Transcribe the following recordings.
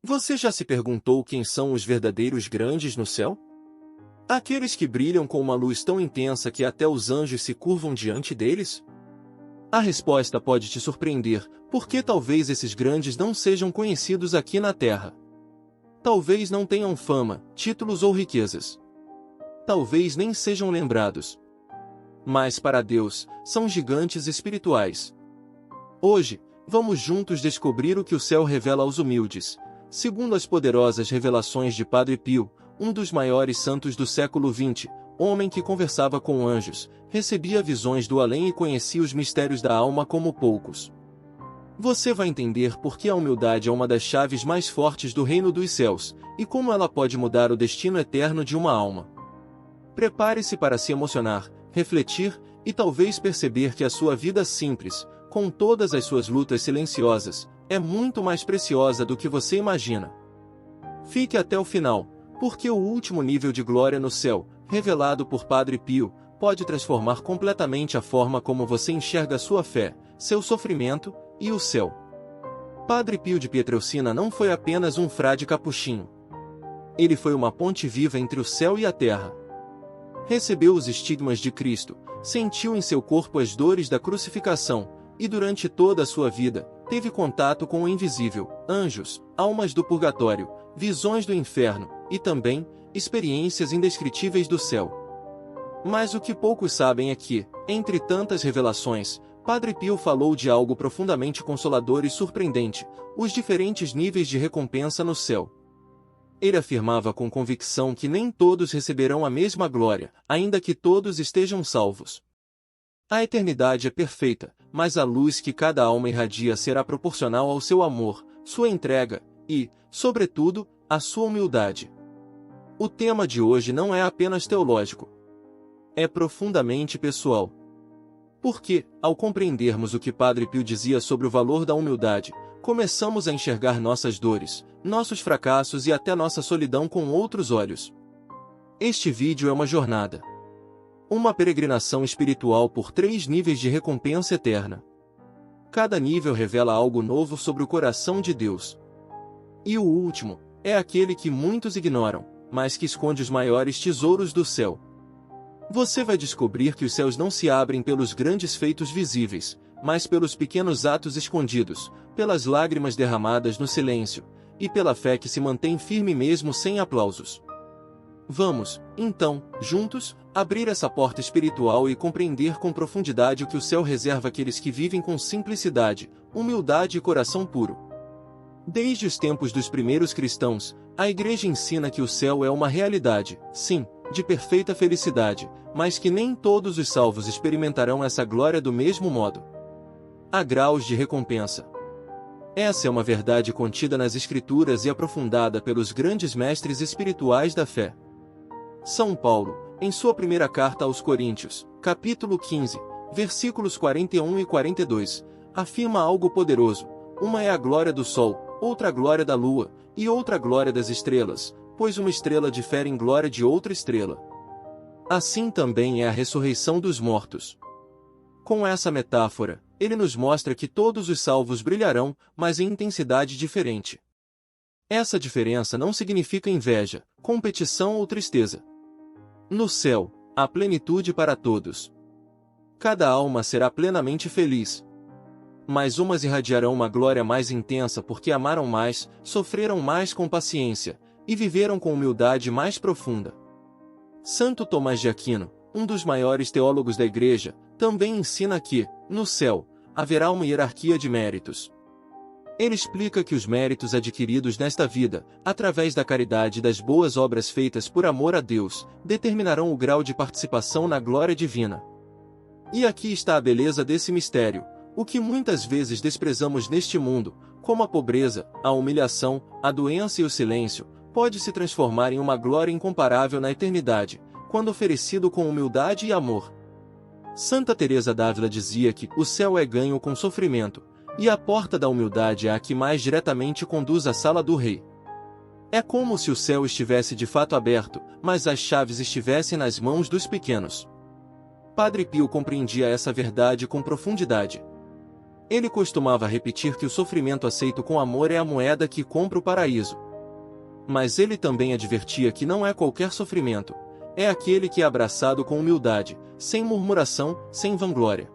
Você já se perguntou quem são os verdadeiros grandes no céu? Aqueles que brilham com uma luz tão intensa que até os anjos se curvam diante deles? A resposta pode te surpreender, porque talvez esses grandes não sejam conhecidos aqui na Terra. Talvez não tenham fama, títulos ou riquezas. Talvez nem sejam lembrados. Mas para Deus, são gigantes espirituais. Hoje, vamos juntos descobrir o que o céu revela aos humildes, segundo as poderosas revelações de Padre Pio, um dos maiores santos do século XX, homem que conversava com anjos, recebia visões do além e conhecia os mistérios da alma como poucos. Você vai entender por que a humildade é uma das chaves mais fortes do reino dos céus, e como ela pode mudar o destino eterno de uma alma. Prepare-se para se emocionar, refletir, e talvez perceber que a sua vida simples, com todas as suas lutas silenciosas, é muito mais preciosa do que você imagina. Fique até o final, porque o último nível de glória no céu, revelado por Padre Pio, pode transformar completamente a forma como você enxerga a sua fé, seu sofrimento e o céu. Padre Pio de Pietrelcina não foi apenas um frade capuchinho. Ele foi uma ponte viva entre o céu e a terra. Recebeu os estigmas de Cristo, sentiu em seu corpo as dores da crucificação, e durante toda a sua vida, teve contato com o invisível, anjos, almas do purgatório, visões do inferno, e também, experiências indescritíveis do céu. Mas o que poucos sabem é que, entre tantas revelações, Padre Pio falou de algo profundamente consolador e surpreendente, os diferentes níveis de recompensa no céu. Ele afirmava com convicção que nem todos receberão a mesma glória, ainda que todos estejam salvos. A eternidade é perfeita, mas a luz que cada alma irradia será proporcional ao seu amor, sua entrega e, sobretudo, à sua humildade. O tema de hoje não é apenas teológico. É profundamente pessoal. Porque, ao compreendermos o que Padre Pio dizia sobre o valor da humildade, começamos a enxergar nossas dores, nossos fracassos e até nossa solidão com outros olhos. Este vídeo é uma jornada. Uma peregrinação espiritual por 3 níveis de recompensa eterna. Cada nível revela algo novo sobre o coração de Deus. E o último, é aquele que muitos ignoram, mas que esconde os maiores tesouros do céu. Você vai descobrir que os céus não se abrem pelos grandes feitos visíveis, mas pelos pequenos atos escondidos, pelas lágrimas derramadas no silêncio, e pela fé que se mantém firme mesmo sem aplausos. Vamos, então, juntos, abrir essa porta espiritual e compreender com profundidade o que o céu reserva àqueles que vivem com simplicidade, humildade e coração puro. Desde os tempos dos primeiros cristãos, a Igreja ensina que o céu é uma realidade, sim, de perfeita felicidade, mas que nem todos os salvos experimentarão essa glória do mesmo modo. Há graus de recompensa. Essa é uma verdade contida nas Escrituras e aprofundada pelos grandes mestres espirituais da fé. São Paulo, em sua primeira carta aos Coríntios, capítulo 15, versículos 41 e 42, afirma algo poderoso: uma é a glória do sol, outra a glória da lua, e outra a glória das estrelas, pois uma estrela difere em glória de outra estrela. Assim também é a ressurreição dos mortos. Com essa metáfora, ele nos mostra que todos os salvos brilharão, mas em intensidade diferente. Essa diferença não significa inveja, competição ou tristeza. No céu, há plenitude para todos. Cada alma será plenamente feliz. Mas umas irradiarão uma glória mais intensa porque amaram mais, sofreram mais com paciência, e viveram com humildade mais profunda. Santo Tomás de Aquino, um dos maiores teólogos da Igreja, também ensina que, no céu, haverá uma hierarquia de méritos. Ele explica que os méritos adquiridos nesta vida, através da caridade e das boas obras feitas por amor a Deus, determinarão o grau de participação na glória divina. E aqui está a beleza desse mistério: o que muitas vezes desprezamos neste mundo, como a pobreza, a humilhação, a doença e o silêncio, pode se transformar em uma glória incomparável na eternidade, quando oferecido com humildade e amor. Santa Teresa d'Ávila dizia que o céu é ganho com sofrimento, e a porta da humildade é a que mais diretamente conduz à sala do rei. É como se o céu estivesse de fato aberto, mas as chaves estivessem nas mãos dos pequenos. Padre Pio compreendia essa verdade com profundidade. Ele costumava repetir que o sofrimento aceito com amor é a moeda que compra o paraíso. Mas ele também advertia que não é qualquer sofrimento, é aquele que é abraçado com humildade, sem murmuração, sem vanglória.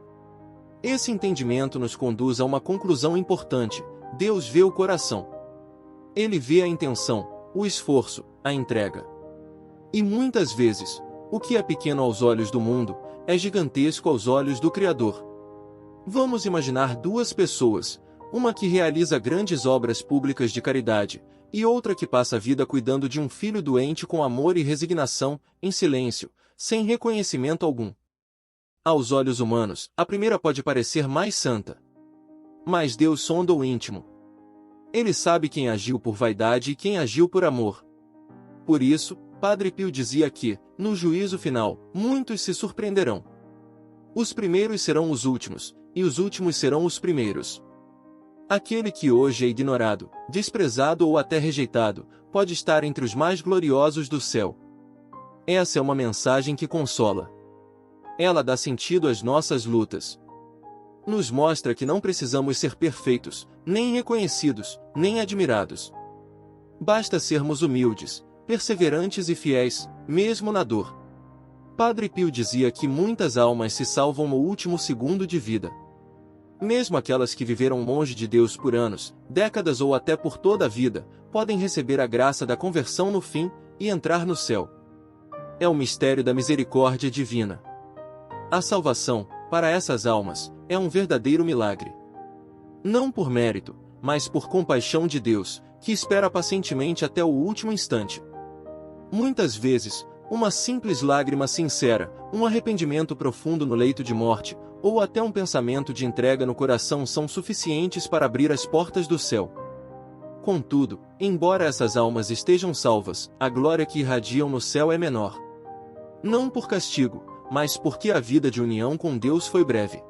Esse entendimento nos conduz a uma conclusão importante: Deus vê o coração. Ele vê a intenção, o esforço, a entrega. E muitas vezes, o que é pequeno aos olhos do mundo, é gigantesco aos olhos do Criador. Vamos imaginar duas pessoas, uma que realiza grandes obras públicas de caridade, e outra que passa a vida cuidando de um filho doente com amor e resignação, em silêncio, sem reconhecimento algum. Aos olhos humanos, a primeira pode parecer mais santa. Mas Deus sonda o íntimo. Ele sabe quem agiu por vaidade e quem agiu por amor. Por isso, Padre Pio dizia que, no juízo final, muitos se surpreenderão. Os primeiros serão os últimos, e os últimos serão os primeiros. Aquele que hoje é ignorado, desprezado ou até rejeitado, pode estar entre os mais gloriosos do céu. Essa é uma mensagem que consola. Ela dá sentido às nossas lutas. Nos mostra que não precisamos ser perfeitos, nem reconhecidos, nem admirados. Basta sermos humildes, perseverantes e fiéis, mesmo na dor. Padre Pio dizia que muitas almas se salvam no último segundo de vida. Mesmo aquelas que viveram longe de Deus por anos, décadas ou até por toda a vida, podem receber a graça da conversão no fim e entrar no céu. É o mistério da misericórdia divina. A salvação, para essas almas, é um verdadeiro milagre. Não por mérito, mas por compaixão de Deus, que espera pacientemente até o último instante. Muitas vezes, uma simples lágrima sincera, um arrependimento profundo no leito de morte, ou até um pensamento de entrega no coração são suficientes para abrir as portas do céu. Contudo, embora essas almas estejam salvas, a glória que irradiam no céu é menor. Não por castigo, mas porque a vida de união com Deus foi breve.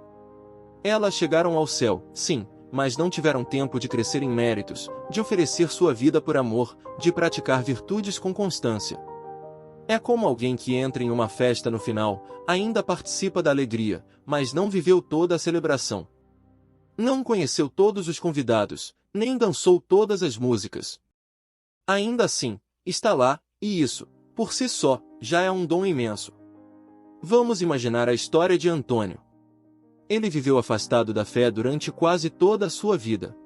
Elas chegaram ao céu, sim, mas não tiveram tempo de crescer em méritos, de oferecer sua vida por amor, de praticar virtudes com constância. É como alguém que entra em uma festa no final, ainda participa da alegria, mas não viveu toda a celebração. Não conheceu todos os convidados, nem dançou todas as músicas. Ainda assim, está lá, e isso, por si só, já é um dom imenso. Vamos imaginar a história de Antônio. Ele viveu afastado da fé durante quase toda a sua vida.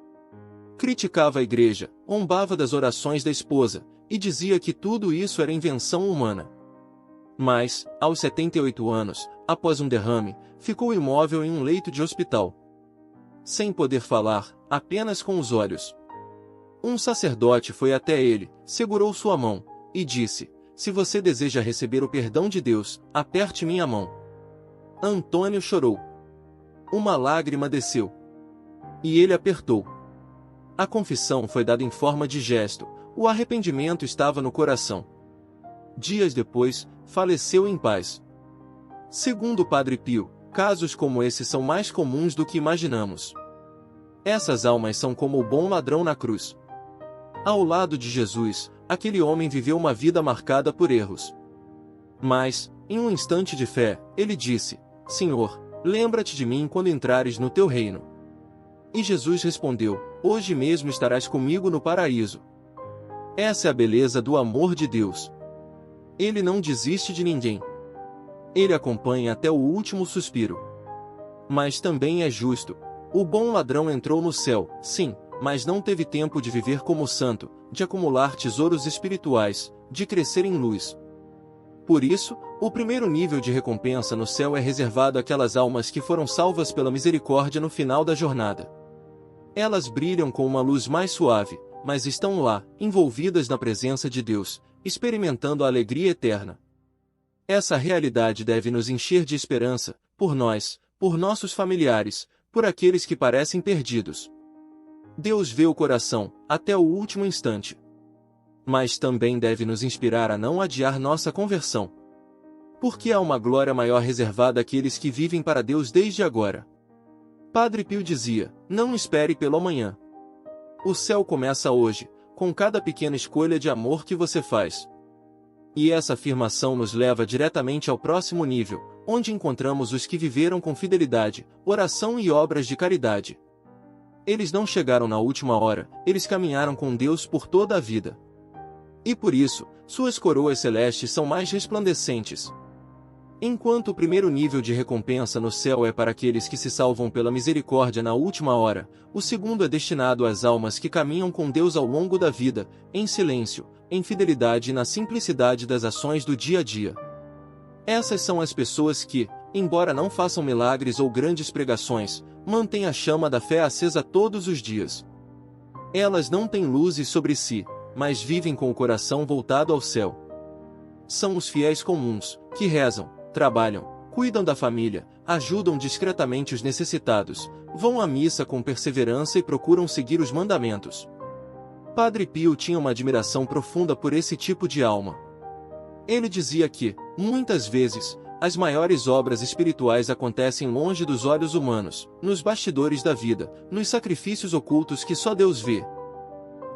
Criticava a igreja, zombava das orações da esposa, e dizia que tudo isso era invenção humana. Mas, aos 78 anos, após um derrame, ficou imóvel em um leito de hospital. Sem poder falar, apenas com os olhos. Um sacerdote foi até ele, segurou sua mão, e disse: "Se você deseja receber o perdão de Deus, aperte minha mão." Antônio chorou. Uma lágrima desceu. E ele apertou. A confissão foi dada em forma de gesto, o arrependimento estava no coração. Dias depois, faleceu em paz. Segundo o Padre Pio, casos como esse são mais comuns do que imaginamos. Essas almas são como o bom ladrão na cruz. Ao lado de Jesus, aquele homem viveu uma vida marcada por erros. Mas, em um instante de fé, ele disse: "Senhor, lembra-te de mim quando entrares no teu reino." E Jesus respondeu: "Hoje mesmo estarás comigo no paraíso." Essa é a beleza do amor de Deus. Ele não desiste de ninguém. Ele acompanha até o último suspiro. Mas também é justo. O bom ladrão entrou no céu, sim, mas não teve tempo de viver como santo, de acumular tesouros espirituais, de crescer em luz. Por isso, o primeiro nível de recompensa no céu é reservado àquelas almas que foram salvas pela misericórdia no final da jornada. Elas brilham com uma luz mais suave, mas estão lá, envolvidas na presença de Deus, experimentando a alegria eterna. Essa realidade deve nos encher de esperança, por nós, por nossos familiares, por aqueles que parecem perdidos. Deus vê o coração, até o último instante. Mas também deve nos inspirar a não adiar nossa conversão. Porque há uma glória maior reservada àqueles que vivem para Deus desde agora. Padre Pio dizia: "Não espere pelo amanhã. O céu começa hoje, com cada pequena escolha de amor que você faz." E essa afirmação nos leva diretamente ao próximo nível, onde encontramos os que viveram com fidelidade, oração e obras de caridade. Eles não chegaram na última hora, eles caminharam com Deus por toda a vida. E por isso, suas coroas celestes são mais resplandecentes. Enquanto o primeiro nível de recompensa no céu é para aqueles que se salvam pela misericórdia na última hora, o segundo é destinado às almas que caminham com Deus ao longo da vida, em silêncio, em fidelidade e na simplicidade das ações do dia a dia. Essas são as pessoas que, embora não façam milagres ou grandes pregações, mantêm a chama da fé acesa todos os dias. Elas não têm luzes sobre si, mas vivem com o coração voltado ao céu. São os fiéis comuns, que rezam, trabalham, cuidam da família, ajudam discretamente os necessitados, vão à missa com perseverança e procuram seguir os mandamentos. Padre Pio tinha uma admiração profunda por esse tipo de alma. Ele dizia que, muitas vezes, as maiores obras espirituais acontecem longe dos olhos humanos, nos bastidores da vida, nos sacrifícios ocultos que só Deus vê.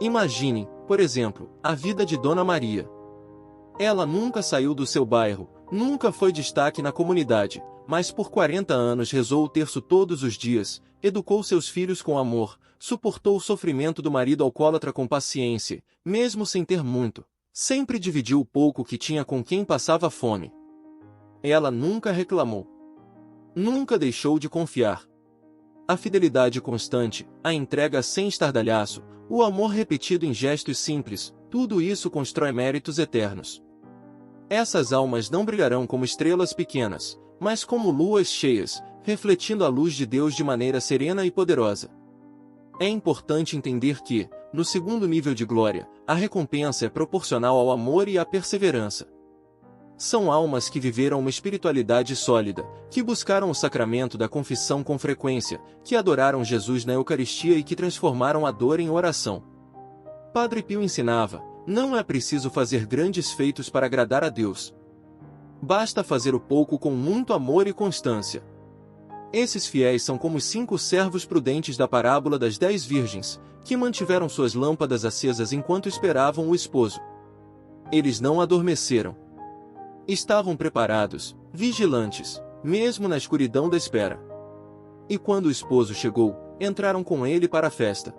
Imaginem, por exemplo, a vida de Dona Maria. Ela nunca saiu do seu bairro, nunca foi destaque na comunidade, mas por 40 anos rezou o terço todos os dias, educou seus filhos com amor, suportou o sofrimento do marido alcoólatra com paciência, mesmo sem ter muito. Sempre dividiu o pouco que tinha com quem passava fome. Ela nunca reclamou. Nunca deixou de confiar. A fidelidade constante, a entrega sem estardalhaço, o amor repetido em gestos simples, tudo isso constrói méritos eternos. Essas almas não brilharão como estrelas pequenas, mas como luas cheias, refletindo a luz de Deus de maneira serena e poderosa. É importante entender que, no segundo nível de glória, a recompensa é proporcional ao amor e à perseverança. São almas que viveram uma espiritualidade sólida, que buscaram o sacramento da confissão com frequência, que adoraram Jesus na Eucaristia e que transformaram a dor em oração. Padre Pio ensinava: não é preciso fazer grandes feitos para agradar a Deus. Basta fazer o pouco com muito amor e constância. Esses fiéis são como os 5 servos prudentes da parábola das 10 virgens, que mantiveram suas lâmpadas acesas enquanto esperavam o esposo. Eles não adormeceram. Estavam preparados, vigilantes, mesmo na escuridão da espera. E quando o esposo chegou, entraram com ele para a festa.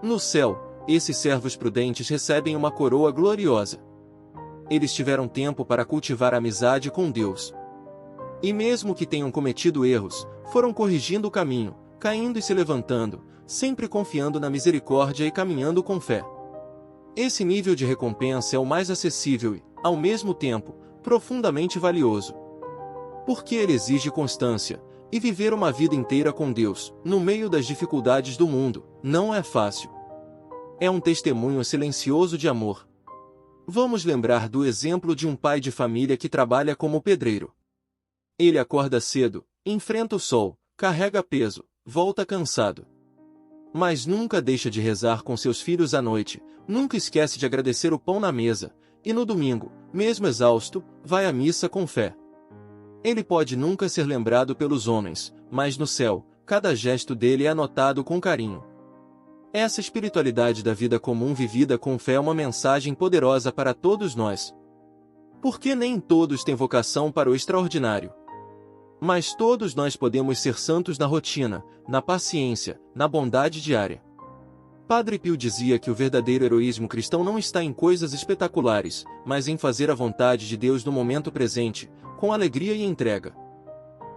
No céu, esses servos prudentes recebem uma coroa gloriosa. Eles tiveram tempo para cultivar a amizade com Deus. E mesmo que tenham cometido erros, foram corrigindo o caminho, caindo e se levantando, sempre confiando na misericórdia e caminhando com fé. Esse nível de recompensa é o mais acessível e, ao mesmo tempo, profundamente valioso. Porque ele exige constância, e viver uma vida inteira com Deus, no meio das dificuldades do mundo, não é fácil. É um testemunho silencioso de amor. Vamos lembrar do exemplo de um pai de família que trabalha como pedreiro. Ele acorda cedo, enfrenta o sol, carrega peso, volta cansado. Mas nunca deixa de rezar com seus filhos à noite, nunca esquece de agradecer o pão na mesa, e no domingo, mesmo exausto, vai à missa com fé. Ele pode nunca ser lembrado pelos homens, mas no céu, cada gesto dele é anotado com carinho. Essa espiritualidade da vida comum vivida com fé é uma mensagem poderosa para todos nós. Porque nem todos têm vocação para o extraordinário. Mas todos nós podemos ser santos na rotina, na paciência, na bondade diária. Padre Pio dizia que o verdadeiro heroísmo cristão não está em coisas espetaculares, mas em fazer a vontade de Deus no momento presente, com alegria e entrega.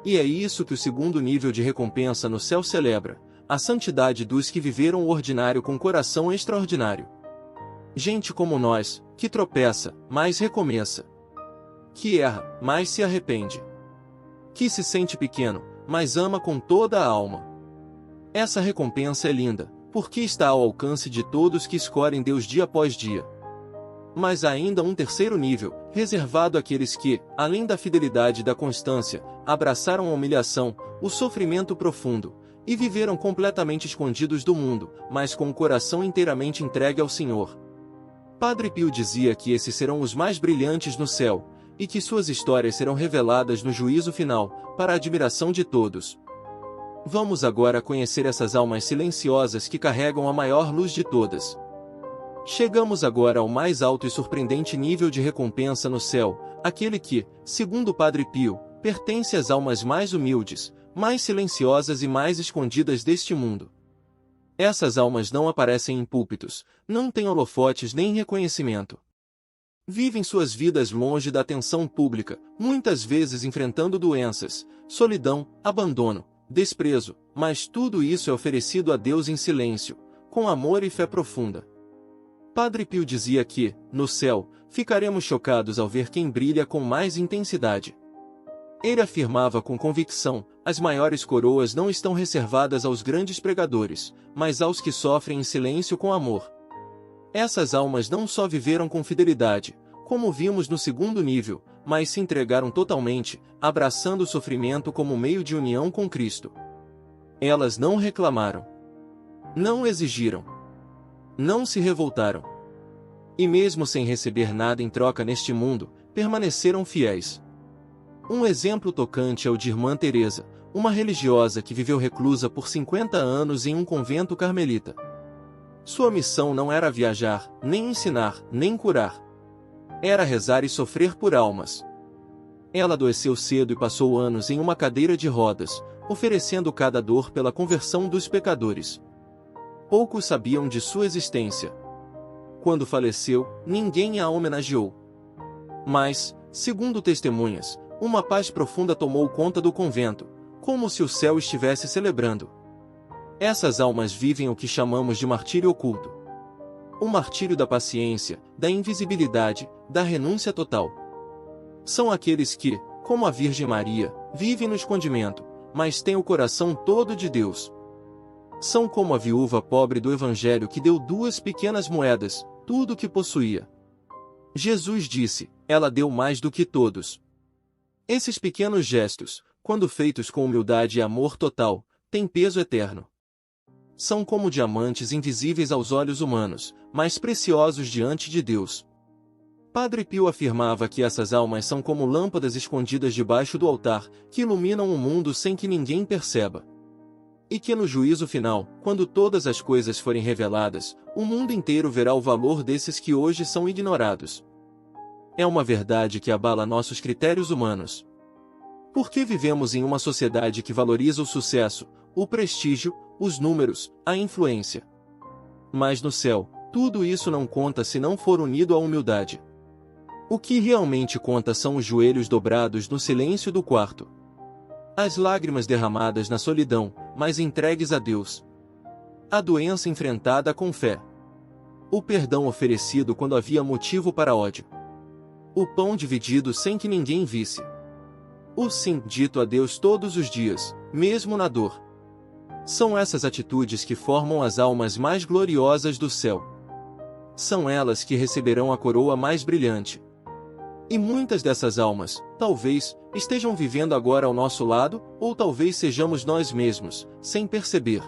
E é isso que o segundo nível de recompensa no céu celebra, a santidade dos que viveram o ordinário com coração extraordinário. Gente como nós, que tropeça, mas recomeça. Que erra, mas se arrepende. Que se sente pequeno, mas ama com toda a alma. Essa recompensa é linda, porque está ao alcance de todos que escolhem Deus dia após dia. Mas há ainda um terceiro nível, reservado àqueles que, além da fidelidade e da constância, abraçaram a humilhação, o sofrimento profundo, e viveram completamente escondidos do mundo, mas com o coração inteiramente entregue ao Senhor. Padre Pio dizia que esses serão os mais brilhantes no céu, e que suas histórias serão reveladas no juízo final, para a admiração de todos. Vamos agora conhecer essas almas silenciosas que carregam a maior luz de todas. Chegamos agora ao mais alto e surpreendente nível de recompensa no céu, aquele que, segundo o Padre Pio, pertence às almas mais humildes, mais silenciosas e mais escondidas deste mundo. Essas almas não aparecem em púlpitos, não têm holofotes nem reconhecimento. Vivem suas vidas longe da atenção pública, muitas vezes enfrentando doenças, solidão, abandono, desprezo, mas tudo isso é oferecido a Deus em silêncio, com amor e fé profunda. Padre Pio dizia que, no céu, ficaremos chocados ao ver quem brilha com mais intensidade. Ele afirmava com convicção: as maiores coroas não estão reservadas aos grandes pregadores, mas aos que sofrem em silêncio com amor. Essas almas não só viveram com fidelidade, como vimos no segundo nível, mas se entregaram totalmente, abraçando o sofrimento como meio de união com Cristo. Elas não reclamaram, não exigiram, não se revoltaram. E mesmo sem receber nada em troca neste mundo, permaneceram fiéis. Um exemplo tocante é o de Irmã Teresa, uma religiosa que viveu reclusa por 50 anos em um convento carmelita. Sua missão não era viajar, nem ensinar, nem curar. Era rezar e sofrer por almas. Ela adoeceu cedo e passou anos em uma cadeira de rodas, oferecendo cada dor pela conversão dos pecadores. Poucos sabiam de sua existência. Quando faleceu, ninguém a homenageou. Mas, segundo testemunhas, uma paz profunda tomou conta do convento, como se o céu estivesse celebrando. Essas almas vivem o que chamamos de martírio oculto. O martírio da paciência, da invisibilidade, da renúncia total. São aqueles que, como a Virgem Maria, vivem no escondimento, mas têm o coração todo de Deus. São como a viúva pobre do Evangelho que deu 2 pequenas moedas, tudo o que possuía. Jesus disse: ela deu mais do que todos. Esses pequenos gestos, quando feitos com humildade e amor total, têm peso eterno. São como diamantes invisíveis aos olhos humanos, mas preciosos diante de Deus. Padre Pio afirmava que essas almas são como lâmpadas escondidas debaixo do altar, que iluminam o mundo sem que ninguém perceba. E que no juízo final, quando todas as coisas forem reveladas, o mundo inteiro verá o valor desses que hoje são ignorados. É uma verdade que abala nossos critérios humanos. Porque vivemos em uma sociedade que valoriza o sucesso, o prestígio, os números, a influência. Mas no céu, tudo isso não conta se não for unido à humildade. O que realmente conta são os joelhos dobrados no silêncio do quarto. As lágrimas derramadas na solidão, mas entregues a Deus. A doença enfrentada com fé. O perdão oferecido quando havia motivo para ódio. O pão dividido sem que ninguém visse. O sim dito a Deus todos os dias, mesmo na dor. São essas atitudes que formam as almas mais gloriosas do céu. São elas que receberão a coroa mais brilhante. E muitas dessas almas, talvez, estejam vivendo agora ao nosso lado, ou talvez sejamos nós mesmos, sem perceber.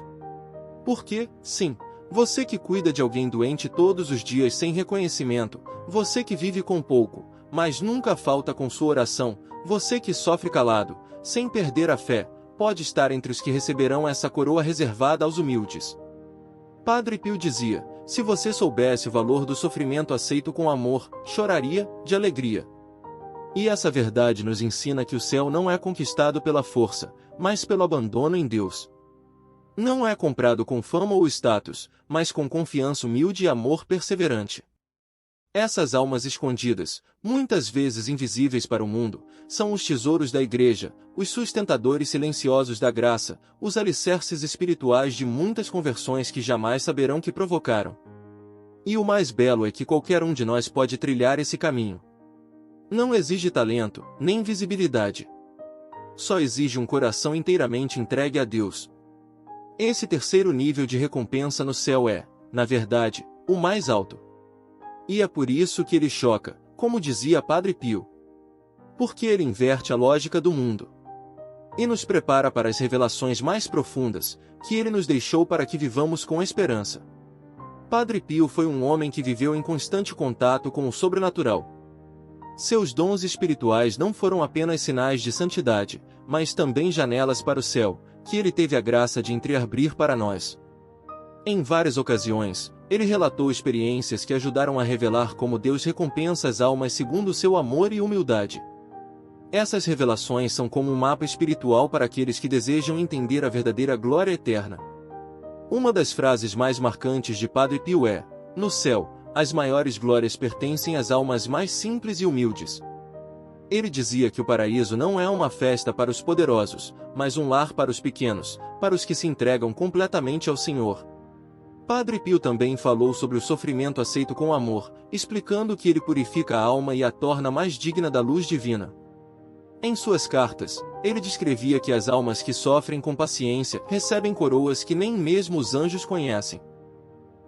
Porque, sim, você que cuida de alguém doente todos os dias sem reconhecimento, você que vive com pouco, mas nunca falta com sua oração, você que sofre calado, sem perder a fé, pode estar entre os que receberão essa coroa reservada aos humildes. Padre Pio dizia: se você soubesse o valor do sofrimento aceito com amor, choraria de alegria. E essa verdade nos ensina que o céu não é conquistado pela força, mas pelo abandono em Deus. Não é comprado com fama ou status, mas com confiança humilde e amor perseverante. Essas almas escondidas, muitas vezes invisíveis para o mundo, são os tesouros da Igreja, os sustentadores silenciosos da graça, os alicerces espirituais de muitas conversões que jamais saberão que provocaram. E o mais belo é que qualquer um de nós pode trilhar esse caminho. Não exige talento, nem visibilidade. Só exige um coração inteiramente entregue a Deus. Esse terceiro nível de recompensa no céu é, na verdade, o mais alto. E é por isso que ele choca, como dizia Padre Pio. Porque ele inverte a lógica do mundo. E nos prepara para as revelações mais profundas, que ele nos deixou para que vivamos com esperança. Padre Pio foi um homem que viveu em constante contato com o sobrenatural. Seus dons espirituais não foram apenas sinais de santidade, mas também janelas para o céu, que ele teve a graça de entreabrir para nós. Em várias ocasiões, ele relatou experiências que ajudaram a revelar como Deus recompensa as almas segundo seu amor e humildade. Essas revelações são como um mapa espiritual para aqueles que desejam entender a verdadeira glória eterna. Uma das frases mais marcantes de Padre Pio é: no céu, as maiores glórias pertencem às almas mais simples e humildes. Ele dizia que o paraíso não é uma festa para os poderosos, mas um lar para os pequenos, para os que se entregam completamente ao Senhor. Padre Pio também falou sobre o sofrimento aceito com amor, explicando que ele purifica a alma e a torna mais digna da luz divina. Em suas cartas, ele descrevia que as almas que sofrem com paciência recebem coroas que nem mesmo os anjos conhecem.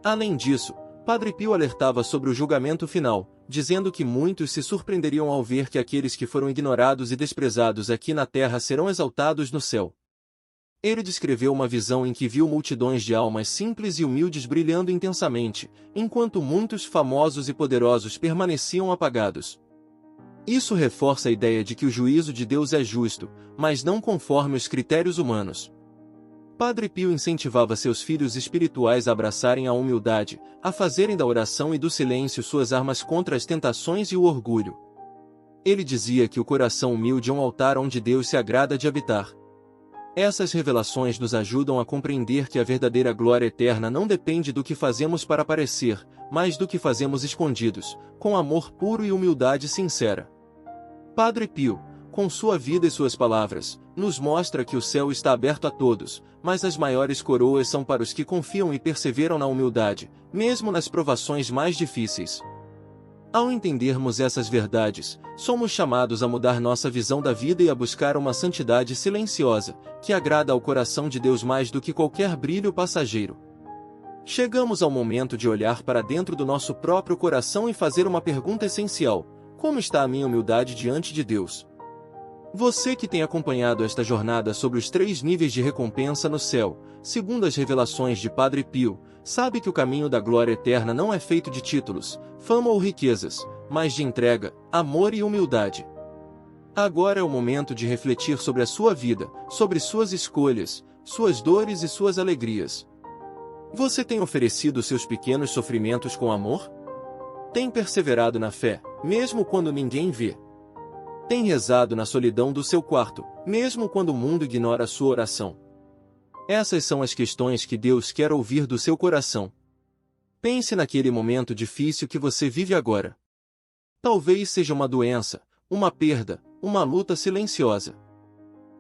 Além disso, Padre Pio alertava sobre o julgamento final, dizendo que muitos se surpreenderiam ao ver que aqueles que foram ignorados e desprezados aqui na terra serão exaltados no céu. Ele descreveu uma visão em que viu multidões de almas simples e humildes brilhando intensamente, enquanto muitos famosos e poderosos permaneciam apagados. Isso reforça a ideia de que o juízo de Deus é justo, mas não conforme os critérios humanos. Padre Pio incentivava seus filhos espirituais a abraçarem a humildade, a fazerem da oração e do silêncio suas armas contra as tentações e o orgulho. Ele dizia que o coração humilde é um altar onde Deus se agrada de habitar. Essas revelações nos ajudam a compreender que a verdadeira glória eterna não depende do que fazemos para aparecer, mas do que fazemos escondidos, com amor puro e humildade sincera. Padre Pio, com sua vida e suas palavras, nos mostra que o céu está aberto a todos, mas as maiores coroas são para os que confiam e perseveram na humildade, mesmo nas provações mais difíceis. Ao entendermos essas verdades, somos chamados a mudar nossa visão da vida e a buscar uma santidade silenciosa, que agrada ao coração de Deus mais do que qualquer brilho passageiro. Chegamos ao momento de olhar para dentro do nosso próprio coração e fazer uma pergunta essencial: como está a minha humildade diante de Deus? Você que tem acompanhado esta jornada sobre os 3 níveis de recompensa no céu, segundo as revelações de Padre Pio, sabe que o caminho da glória eterna não é feito de títulos, fama ou riquezas, mas de entrega, amor e humildade. Agora é o momento de refletir sobre a sua vida, sobre suas escolhas, suas dores e suas alegrias. Você tem oferecido seus pequenos sofrimentos com amor? Tem perseverado na fé, mesmo quando ninguém vê? Tem rezado na solidão do seu quarto, mesmo quando o mundo ignora a sua oração? Essas são as questões que Deus quer ouvir do seu coração. Pense naquele momento difícil que você vive agora. Talvez seja uma doença, uma perda, uma luta silenciosa.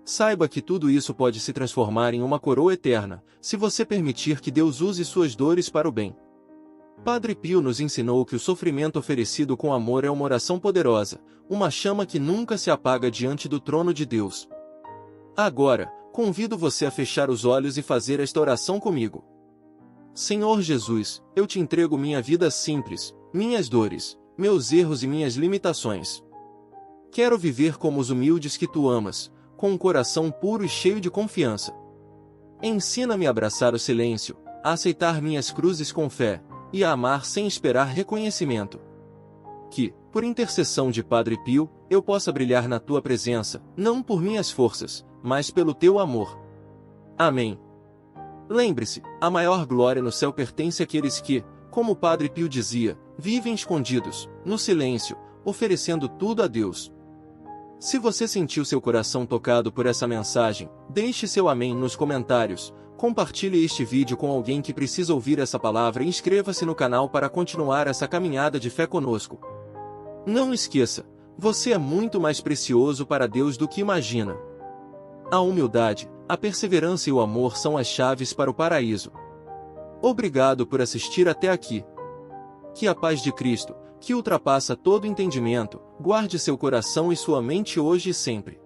Saiba que tudo isso pode se transformar em uma coroa eterna, se você permitir que Deus use suas dores para o bem. Padre Pio nos ensinou que o sofrimento oferecido com amor é uma oração poderosa, uma chama que nunca se apaga diante do trono de Deus. Agora, convido você a fechar os olhos e fazer esta oração comigo. Senhor Jesus, eu te entrego minha vida simples, minhas dores, meus erros e minhas limitações. Quero viver como os humildes que tu amas, com um coração puro e cheio de confiança. Ensina-me a abraçar o silêncio, a aceitar minhas cruzes com fé, e a amar sem esperar reconhecimento. Que, por intercessão de Padre Pio, eu possa brilhar na tua presença, não por minhas forças, mas pelo teu amor. Amém. Lembre-se, a maior glória no céu pertence àqueles que, como Padre Pio dizia, vivem escondidos, no silêncio, oferecendo tudo a Deus. Se você sentiu seu coração tocado por essa mensagem, deixe seu amém nos comentários. Compartilhe este vídeo com alguém que precisa ouvir essa palavra e inscreva-se no canal para continuar essa caminhada de fé conosco. Não esqueça, você é muito mais precioso para Deus do que imagina. A humildade, a perseverança e o amor são as chaves para o paraíso. Obrigado por assistir até aqui. Que a paz de Cristo, que ultrapassa todo entendimento, guarde seu coração e sua mente hoje e sempre.